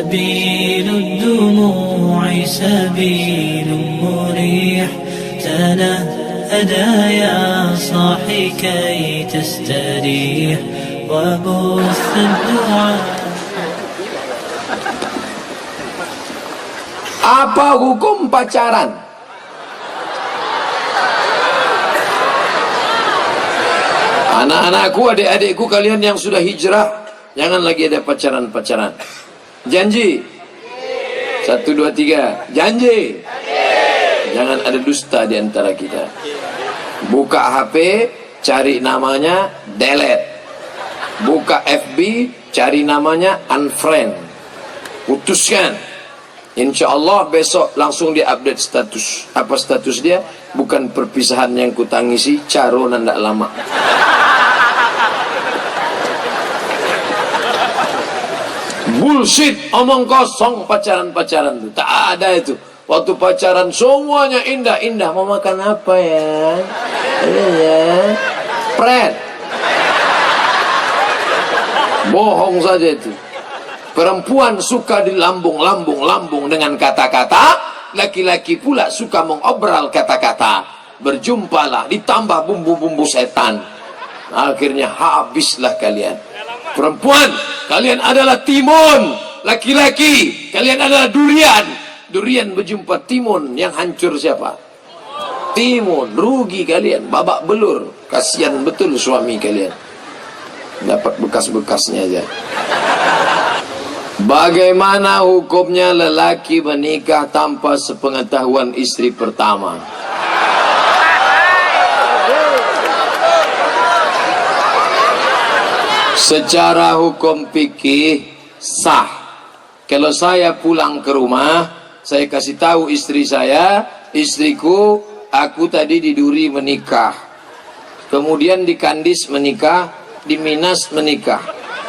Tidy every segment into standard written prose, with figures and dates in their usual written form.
سبيل الدموع سبيل مريح تنهدى يا صاحي كي تستريح وبث الدعاء. Apa hukum pacaran? Anak-anakku, adik-adikku kalian yang sudah hijrah, jangan lagi ada pacaran-pacaran. Janji? 1, 2, 3. Janji? Jangan ada dusta di antara kita. Buka HP, cari namanya, delete. Buka FB, cari namanya, unfriend. Putuskan. Insya Allah besok langsung dia update status. Apa status dia? Bukan perpisahan yang kutangisi, caro nanda lama. Bullshit, omong kosong pacaran-pacaran itu. Tak ada itu. Waktu pacaran semuanya indah-indah. Mau makan apa ya? Ini ya. Pret. Bohong saja itu. Perempuan suka dilambung-lambung dengan kata-kata, laki-laki pula suka mengobral kata-kata. Berjumpalah, ditambah bumbu-bumbu setan. Akhirnya habislah kalian. Perempuan, kalian adalah timun. Laki-laki, kalian adalah durian. Durian berjumpa timun, yang hancur siapa? Timun. Rugi kalian, babak belur. Kasihan betul suami kalian. Dapat bekas-bekasnya aja. Bagaimana hukumnya lelaki menikah tanpa sepengetahuan istri pertama? Secara hukum fikih sah. Kalau saya pulang ke rumah, saya kasih tahu istri saya, istriku, aku tadi di Duri menikah, kemudian di Kandis menikah, di Minas menikah,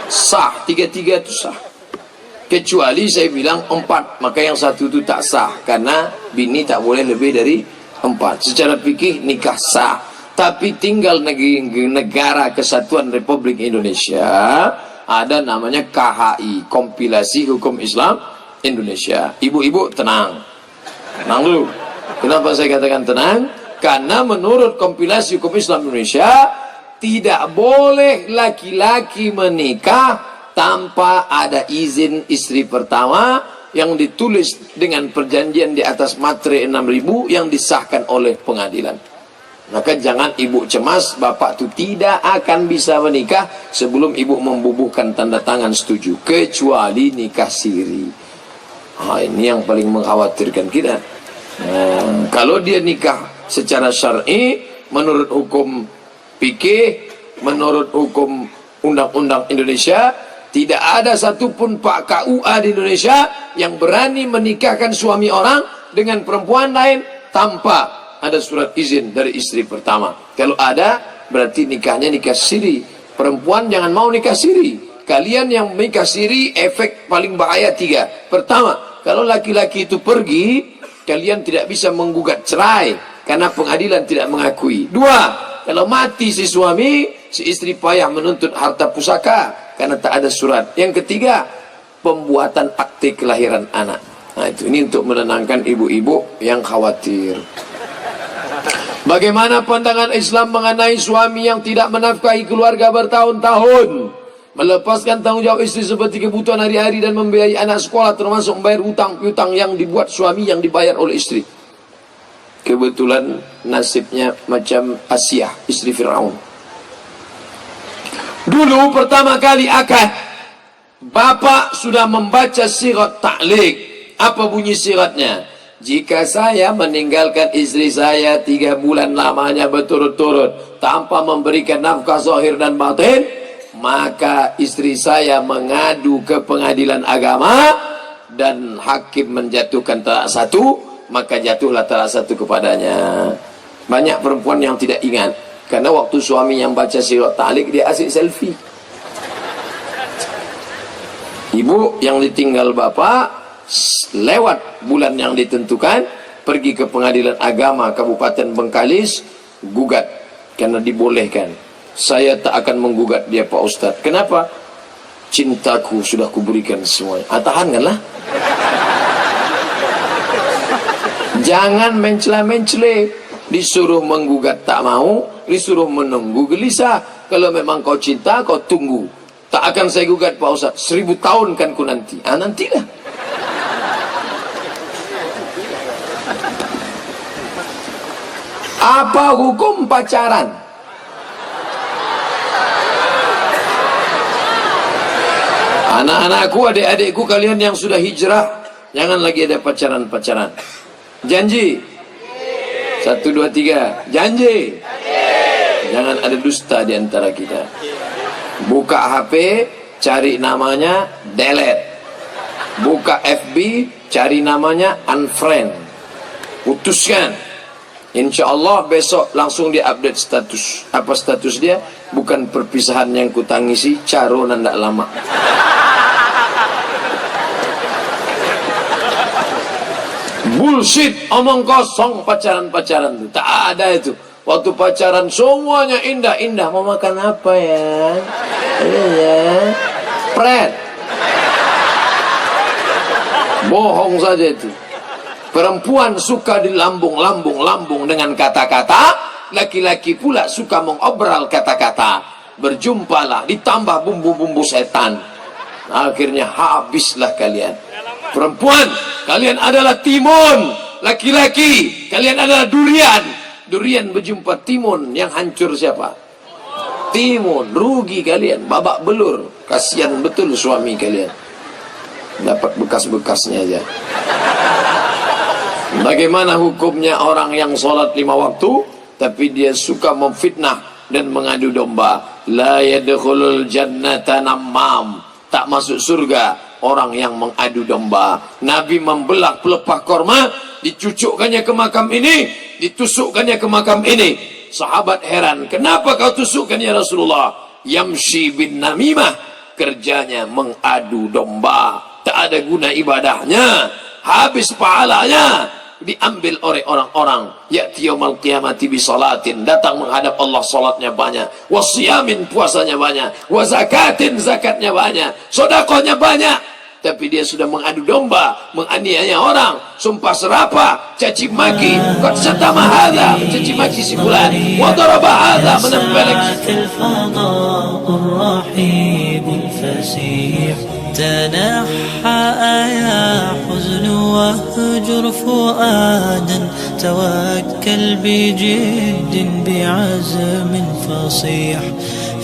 sah. Tiga-tiga itu sah. Kecuali saya bilang 4, maka yang 1 itu tak sah, karena bini tak boleh lebih dari 4. Secara fikih nikah sah. Tapi tinggal negara Kesatuan Republik Indonesia, ada namanya KHI, Kompilasi Hukum Islam Indonesia. Ibu-ibu tenang. Tenang dulu. Kenapa saya katakan tenang? Karena menurut Kompilasi Hukum Islam Indonesia, tidak boleh laki-laki menikah tanpa ada izin istri pertama yang ditulis dengan perjanjian di atas materai 6.000 yang disahkan oleh pengadilan. Maka jangan ibu cemas, bapak itu tidak akan bisa menikah sebelum ibu membubuhkan tanda tangan setuju, kecuali nikah siri. Ini yang paling mengkhawatirkan kita. Kalau dia nikah secara syar'i, menurut hukum fikih, menurut hukum undang-undang Indonesia, tidak ada satupun Pak KUA di Indonesia yang berani menikahkan suami orang dengan perempuan lain tanpa ada surat izin dari istri pertama. Kalau ada, berarti nikahnya nikah siri. Perempuan jangan mau nikah siri. Kalian yang nikah siri, efek paling bahaya 3. Pertama, kalau laki-laki itu pergi, kalian tidak bisa menggugat cerai karena pengadilan tidak mengakui. 2, kalau mati si suami, si istri payah menuntut harta pusaka karena tak ada surat. Yang ketiga, pembuatan akte kelahiran anak. Ini untuk menenangkan ibu-ibu yang khawatir. Bagaimana pandangan Islam mengenai suami yang tidak menafkahi keluarga bertahun-tahun, melepaskan tanggung jawab istri seperti kebutuhan hari-hari dan membiayai anak sekolah, termasuk membayar hutang-hutang yang dibuat suami yang dibayar oleh istri? Kebetulan nasibnya macam Asia, istri Firaun. Dulu pertama kali akad, bapak sudah membaca sirat ta'liq. Apa bunyi siratnya? Jika saya meninggalkan istri saya 3 bulan lamanya berturut-turut tanpa memberikan nafkah zahir dan batin, maka istri saya mengadu ke pengadilan agama dan hakim menjatuhkan talak 1, maka jatuhlah talak 1 kepadanya. Banyak perempuan yang tidak ingat, karena waktu suami yang baca sirat ta'liq dia asyik selfie. Ibu yang ditinggal bapak lewat bulan yang ditentukan, pergi ke pengadilan agama Kabupaten Bengkalis, gugat karena dibolehkan. Saya tak akan menggugat dia, Pak Ustadz. Kenapa? cintaku sudah kuberikan semuanya. Tahankanlah. Jangan mencela-mencele. Disuruh menggugat tak mau, disuruh menunggu gelisah. Kalau memang kau cinta, kau tunggu. Tak akan saya gugat Pak Ustaz, 1000 tahun kan ku nanti. Nantilah. Apa hukum pacaran? Anak-anakku, adik-adikku, kalian yang sudah hijrah, jangan lagi ada pacaran-pacaran. Janji? 1, 2, 3. Janji? Jangan ada dusta di antara kita. Buka HP, cari namanya, delete. Buka FB, cari namanya, unfriend. Putuskan. Insya Allah besok langsung dia update status. Apa status dia? Bukan perpisahan yang kutangisi, caro nandak lama. Bullshit, omong kosong pacaran-pacaran itu. Tak ada itu. Waktu pacaran semuanya indah-indah. Mau makan apa ya? Iya. Pret. Bohong saja itu. Perempuan suka dilambung-lambung dengan kata-kata, laki-laki pula suka mengobral kata-kata. Berjumpalah, ditambah bumbu-bumbu setan. Akhirnya habislah kalian. Perempuan, kalian adalah timun. Laki-laki, kalian adalah durian. Durian berjumpa timun, yang hancur siapa? Timun. Rugi kalian, babak belur. Kasihan betul suami kalian. Dapat bekas-bekasnya aja. Bagaimana hukumnya orang yang sholat 5 waktu tapi dia suka memfitnah dan mengadu domba? La yadkhulul jannata namam. Tak masuk surga orang yang mengadu domba. Nabi membelah pelepah korma, dicucukkannya ke makam ini, ditusukkannya ke makam ini. Sahabat heran, kenapa kau tusukkan ya Rasulullah? Yamshi bin namimah, kerjanya mengadu domba. Tak ada guna ibadahnya, habis pahalanya. Diambil oleh orang-orang ya'ti yaumal qiyamati bi salatin, datang menghadap Allah, salatnya banyak, wasiyamin, puasanya banyak, wa zakatin, zakatnya banyak, sedekahnya banyak, tapi dia sudah mengadu domba, menganiaya orang, sumpah serapah, caci maki, qad syatama hadza, caci maki si fulan, wa daraba hadza, menempelek. تنحى يا حزن واهجر فؤادا توكل بجد بعزم فصيح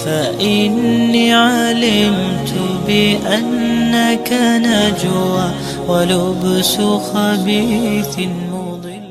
فإني علمت بأنك نجوى ولبس خبيث مضل